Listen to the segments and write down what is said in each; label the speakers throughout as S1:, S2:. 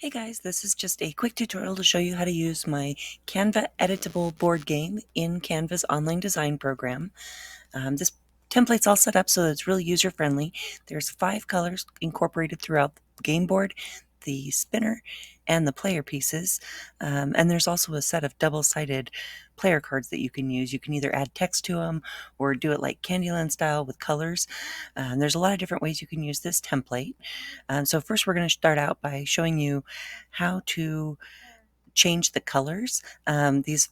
S1: Hey guys, this is just a quick tutorial to show you how to use my Canva editable board game in Canva's online design program. This template's all set up so that it's really user friendly. There's 5 colors incorporated throughout the game board, the spinner, and the player pieces. And there's also a set of double-sided player cards that you can use. You can either add text to them or do it like Candyland style with colors. There's a lot of different ways you can use this template. So first we're going to start out by showing you how to change the colors. These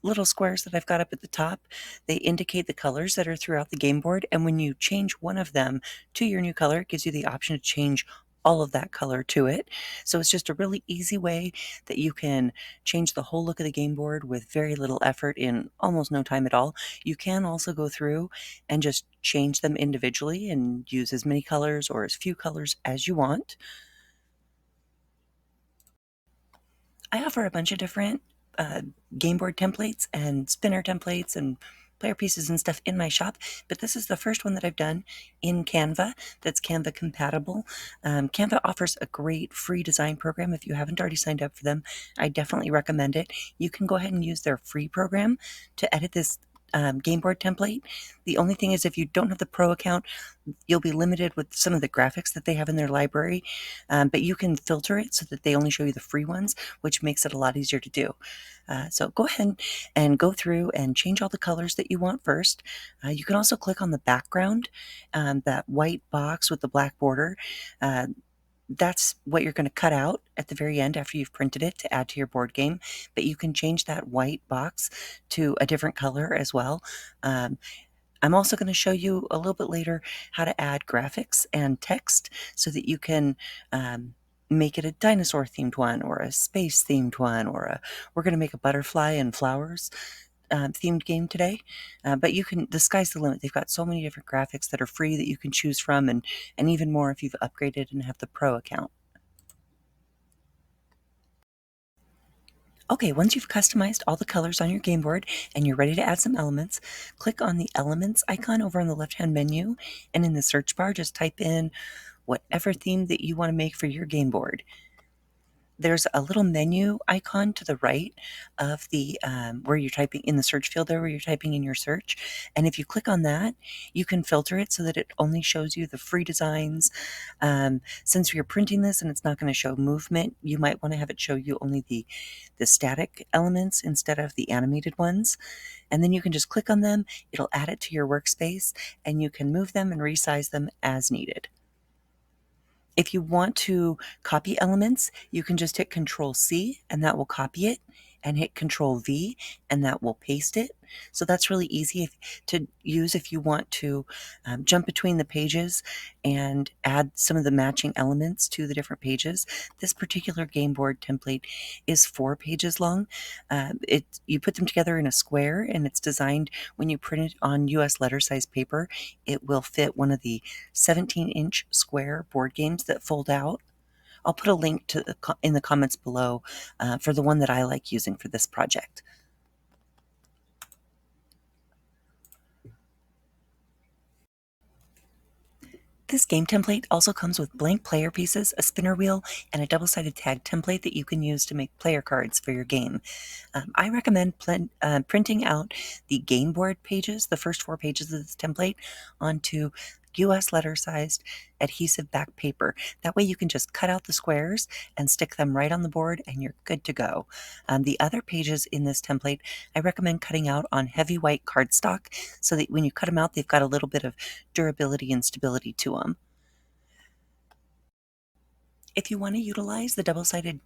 S1: little squares that I've got up at the top, they indicate the colors that are throughout the game board, and when you change one of them to your new color, it gives you the option to change all of that color to it. So it's just a really easy way that you can change the whole look of the game board with very little effort in almost no time at all. You can also go through and just change them individually and use as many colors or as few colors as you want. I offer a bunch of different game board templates and spinner templates and player pieces and stuff in my shop, but this is the first one that I've done in Canva that's Canva compatible. Canva offers a great free design program. If you haven't already signed up for them, I definitely recommend it. You can go ahead and use their free program to edit this game board template. The only thing is, if you don't have the pro account, you'll be limited with some of the graphics that they have in their library, but you can filter it so that they only show you the free ones, which makes it a lot easier to do. So go ahead and go through and change all the colors that you want first. You can also click on the background, that white box with the black border. That's what you're going to cut out at the very end after you've printed it to add to your board game, but you can change that white box to a different color as well. I'm also going to show you a little bit later how to add graphics and text so that you can make it a dinosaur themed one or a space themed one, or we're going to make a butterfly and flowers themed game today. But the sky's the limit. They've got so many different graphics that are free that you can choose from, and even more if you've upgraded and have the pro account. Okay, once you've customized all the colors on your game board and you're ready to add some elements, click on the Elements icon over on the left-hand menu, and in the search bar, just type in whatever theme that you want to make for your game board. There's a little menu icon to the right of the where you're typing in the search field there, where you're typing in your search. And if you click on that, you can filter it so that it only shows you the free designs. Since you're printing this and it's not going to show movement, you might want to have it show you only the static elements instead of the animated ones. And then you can just click on them. It'll add it to your workspace, and you can move them and resize them as needed. If you want to copy elements, you can just hit Control C and that will copy it, and hit Control V and that will paste it. So that's really easy to use if you want to jump between the pages and add some of the matching elements to the different pages. This particular game board template is 4 pages long. You put them together in a square, and it's designed, when you print it on US letter size paper, it will fit one of the 17-inch square board games that fold out. I'll put a link to in the comments below for the one that I like using for this project. This game template also comes with blank player pieces, a spinner wheel, and a double-sided tag template that you can use to make player cards for your game. I recommend printing out the game board pages, the first 4 pages of this template, onto US letter-sized adhesive back paper. That way you can just cut out the squares and stick them right on the board, and you're good to go. The other pages in this template, I recommend cutting out on heavy white cardstock so that when you cut them out, they've got a little bit of durability and stability to them. If you want to utilize the double-sided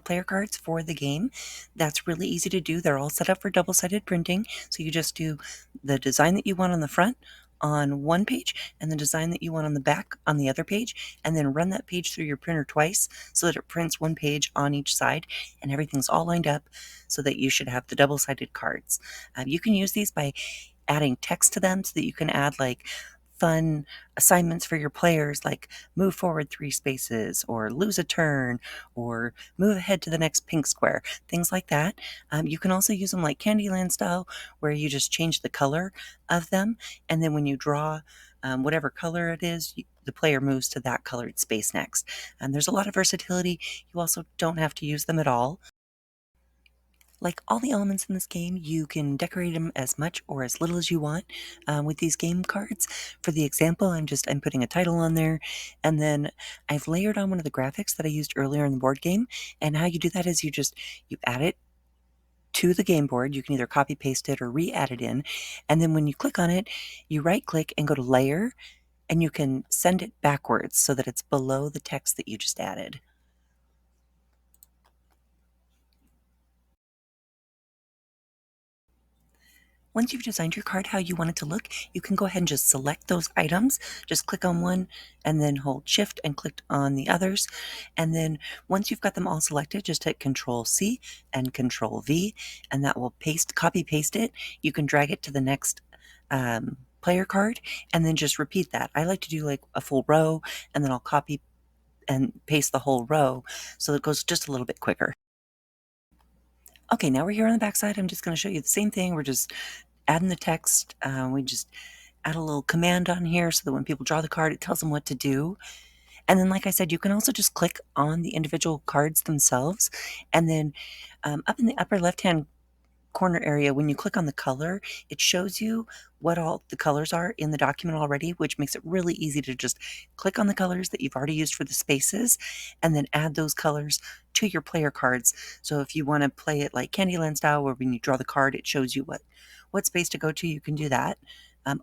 S1: player cards for the game, that's really easy to do. They're all set up for double-sided printing, so you just do the design that you want on the front on one page and the design that you want on the back on the other page, and then run that page through your printer twice so that it prints one page on each side, and everything's all lined up so that you should have the double-sided cards. You can use these by adding text to them so that you can add like fun assignments for your players, like move forward 3 spaces, or lose a turn, or move ahead to the next pink square, things like that. You can also use them like Candyland style, where you just change the color of them, and then when you draw whatever color it is the player moves to that colored space next. And there's a lot of versatility. You also don't have to use them at all. Like all the elements in this game, you can decorate them as much or as little as you want with these game cards. For the example, I'm putting a title on there, and then I've layered on one of the graphics that I used earlier in the board game. And how you do that is you add it to the game board. You can either copy paste it or re-add it in, and then when you click on it, you right click and go to layer, and you can send it backwards so that it's below the text that you just added. Once you've designed your card how you want it to look, you can go ahead and just select those items. Just click on one and then hold shift and click on the others. And then once you've got them all selected, just hit Control C and Control V, and that will copy paste it. You can drag it to the next player card and then just repeat that. I like to do like a full row, and then I'll copy and paste the whole row so it goes just a little bit quicker. Okay, now we're here on the back side. I'm just going to show you the same thing. We're just adding the text. We just add a little command on here so that when people draw the card, it tells them what to do. And then, like I said, you can also just click on the individual cards themselves. And then up in the upper left-hand corner area, when you click on the color, it shows you what all the colors are in the document already, which makes it really easy to just click on the colors that you've already used for the spaces and then add those colors to your player cards. So if you want to play it like Candyland style, where when you draw the card, it shows you what space to go to, you can do that.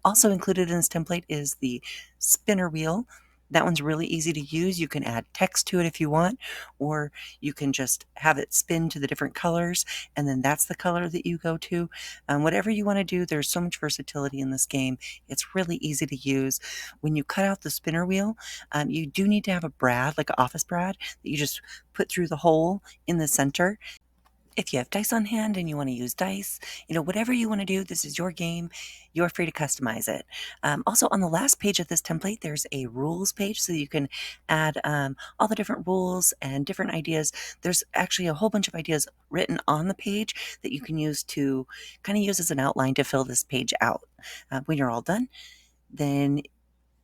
S1: Also included in this template is the spinner wheel. That one's really easy to use. You can add text to it if you want, or you can just have it spin to the different colors, and then that's the color that you go to. Whatever you want to do, there's so much versatility in this game. It's really easy to use. When you cut out the spinner wheel, you do need to have a brad, like an office brad, that you just put through the hole in the center. If you have dice on hand and you want to use dice, whatever you want to do, this is your game. You're free to customize it. Also, on the last page of this template, there's a rules page, so you can add all the different rules and different ideas. There's actually a whole bunch of ideas written on the page that you can use to kind of use as an outline to fill this page out. When you're all done, then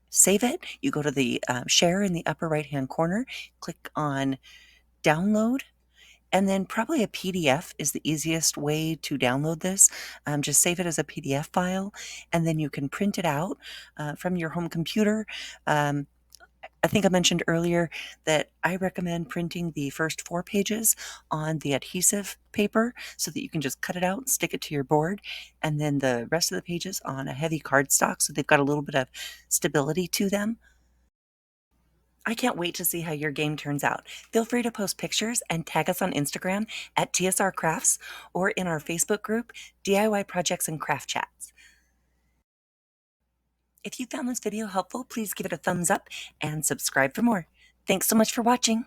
S1: save it. You go to the share in the upper right-hand corner, click on download, and then probably a PDF is the easiest way to download this. Just save it as a PDF file, and then you can print it out from your home computer. I think I mentioned earlier that I recommend printing the first 4 pages on the adhesive paper so that you can just cut it out, stick it to your board, and then the rest of the pages on a heavy cardstock so they've got a little bit of stability to them. I can't wait to see how your game turns out. Feel free to post pictures and tag us on Instagram at TSR Crafts or in our Facebook group, DIY Projects and Craft Chats. If you found this video helpful, please give it a thumbs up and subscribe for more. Thanks so much for watching.